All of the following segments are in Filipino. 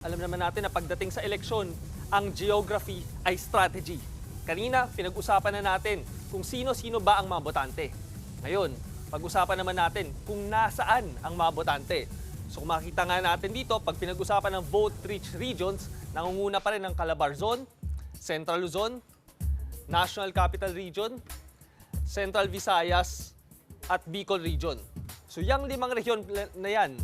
Alam naman natin na pagdating sa eleksyon, ang geography ay strategy. Kanina, pinag-usapan na natin kung sino-sino ba ang mga botante. Ngayon, pag-usapan naman natin kung nasaan ang mga botante. So kung makikita nga natin dito, pag pinag-usapan ng vote-rich regions, nangunguna pa rin ang Calabarzon, Central Luzon, National Capital Region, Central Visayas, at Bicol Region. So yung limang rehiyon na yan,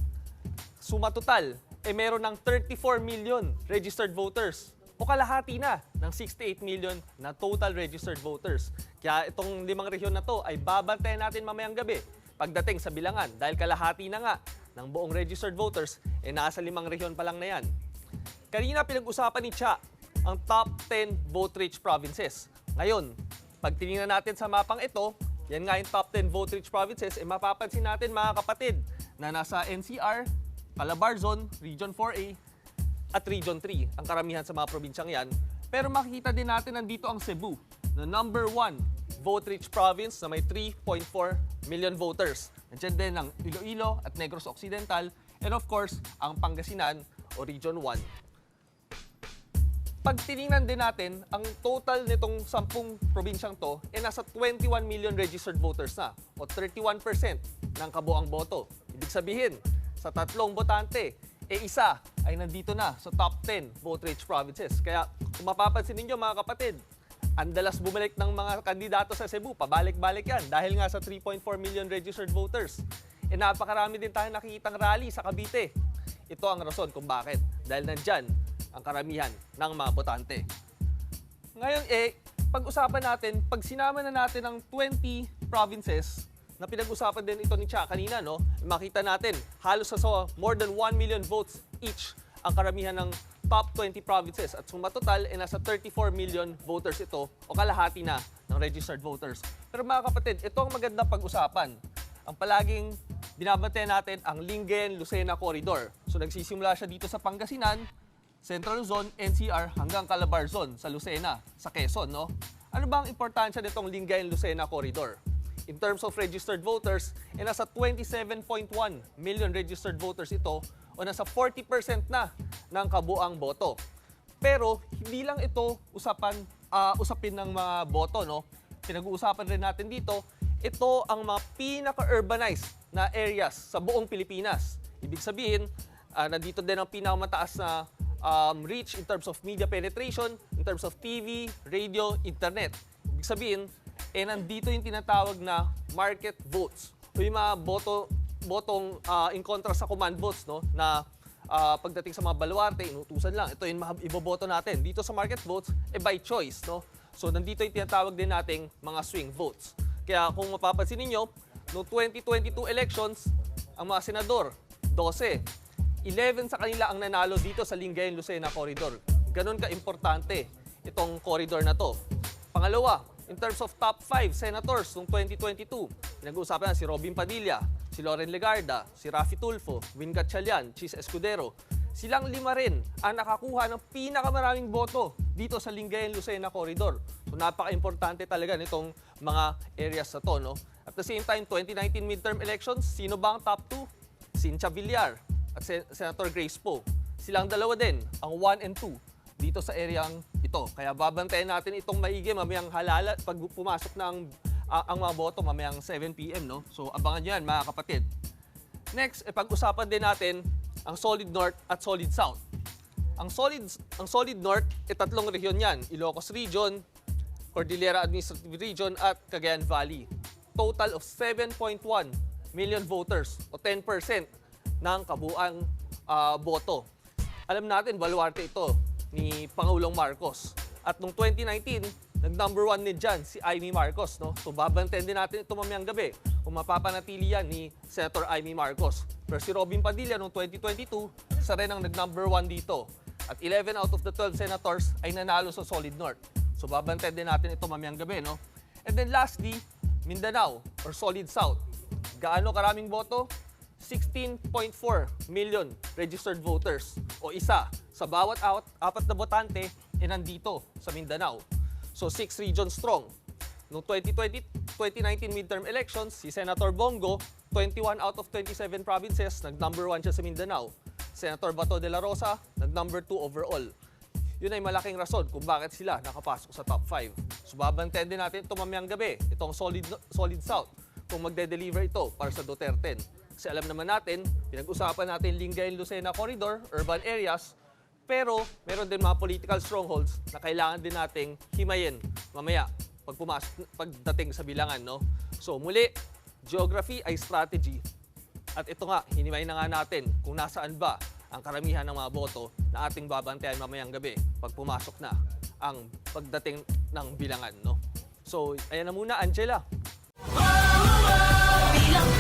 suma total, meron ng 34 million registered voters o kalahati na ng 68 million na total registered voters. Kaya itong limang rehiyon na to ay babantayan natin mamayang gabi pagdating sa bilangan dahil kalahati na nga ng buong registered voters nasa limang rehiyon pa lang na yan. Kanina pinag-usapan ni Cha ang top 10 vote-rich provinces. Ngayon, pag tinignan natin sa mapang ito, yan nga yung top 10 vote-rich provinces, mapapansin natin mga kapatid na nasa NCR, Calabarzon, Region 4A, at Region 3, ang karamihan sa mga probinsyang yan. Pero makikita din natin nandito ang Cebu, na number 1 vote-rich province na may 3.4 million voters. Nandiyan din ang Iloilo at Negros Occidental, and of course, ang Pangasinan o Region 1. Pag tinignan din natin, ang total nitong 10 probinsyang to, nasa 21 million registered voters na, o 31% ng kabuang boto. Ibig sabihin, sa tatlong botante, isa ay nandito na sa top 10 vote-rich provinces. Kaya kung mapapansin ninyo mga kapatid, ang dalas bumalik ng mga kandidato sa Cebu, pabalik-balik yan dahil nga sa 3.4 million registered voters. Napakarami din tayo nakikitang rally sa Cavite. Ito ang rason kung bakit. Dahil nandyan ang karamihan ng mga botante. Ngayon pag-usapan natin, pag sinama na natin ang 20 provinces, na pinag-usapan din ito ni Cha kanina, no? Makita natin, halos sa more than 1 million votes each ang karamihan ng top 20 provinces. At suma total, nasa 34 million voters ito o kalahati na ng registered voters. Pero mga kapatid, ito ang magandang pag-usapan. Ang palaging binabantayan natin ang Lingayen-Lucena Corridor. So nagsisimula siya dito sa Pangasinan, Central Luzon, NCR hanggang Calabarzon sa Lucena, sa Quezon, no? Ano ba ang importansya nitong Lingayen-Lucena Corridor? In terms of registered voters, nasa 27.1 million registered voters ito o nasa 40% na ng kabuang boto. Pero hindi lang ito usapin ng mga boto, no? Pinag-uusapan rin natin dito, ito ang mga pinaka-urbanized na areas sa buong Pilipinas. Ibig sabihin, nandito din ang pinakamataas na reach in terms of media penetration, in terms of TV, radio, internet. Ibig sabihin, nandito yung tinatawag na market votes o yung mga botong in contrast sa command votes, no, na pagdating sa mga baluarte, inutusan lang. Ito yung iboboto natin. Dito sa market votes, by choice, no? So nandito yung tinatawag din nating mga swing votes. Kaya kung mapapansin ninyo, no 2022 elections, ang mga senador, 12. 11 sa kanila ang nanalo dito sa Lingayen-Lucena Corridor. Ganon ka-importante itong corridor na to. Pangalawa, in terms of top 5 senators noong 2022, pinag-uusapan na si Robin Padilla, si Loren Legarda, si Raffy Tulfo, Win Gatchalian, Chis Escudero. Silang 5 rin ang nakakuha ng pinakamaraming boto dito sa Lingayen-Lucena Corridor. So napaka-importante talaga nitong mga areas na to, no? At the same time, 2019 midterm elections, sino ba ang top 2? Cynthia Villar at Senator Grace Poe. Silang dalawa din, ang 1 and 2 dito sa areang ito. Kaya babantayan natin itong maigi mamayang halala pag pumasok na ang mga boto mamayang 7 p.m. No? So abangan nyo yan mga kapatid. Next, pag-usapan din natin ang Solid North at Solid South. Ang Solid North, tatlong rehiyon yan. Ilocos Region, Cordillera Administrative Region at Cagayan Valley. Total of 7.1 million voters o 10% ng kabuang boto. Alam natin, baluarte ito ni Pangulong Marcos. At noong 2019, nag-number 1 din dyan si Amy Marcos. No? So babantayan din natin ito mamayang gabi kung mapapanatili yan ni Senator Amy Marcos. Pero si Robin Padilla noong 2022, isa rin ang nag-number 1 dito. At 11 out of the 12 senators ay nanalo sa Solid North. So babantayan din natin ito mamayang gabi. No? And then lastly, Mindanao or Solid South. Gaano karaming boto? 16.4 million registered voters o isa sa bawat apat na botante nandito sa Mindanao. So 6 regions strong. Noong 2019 midterm elections, si Senator Bongo, 21 out of 27 provinces, nag-number 1 siya sa Mindanao. Senator Bato de la Rosa, nag-number 2 overall. Yun ay malaking rason kung bakit sila nakapasok sa top 5. So babantayan din natin ito mamayang gabi, itong Solid South, kung magde-deliver ito para sa Duterte. Kasi alam naman natin, pinag-usapan natin Lingayen-Lucena Corridor, urban areas, pero meron din mga political strongholds na kailangan din nating himayin mamaya pagdating sa bilangan. No? So muli, geography ay strategy. At ito nga, hinimay na nga natin kung nasaan ba ang karamihan ng mga boto na ating babantayan mamayang gabi pag pumasok na ang pagdating ng bilangan. No? So, ayan na muna, Angela. Bilang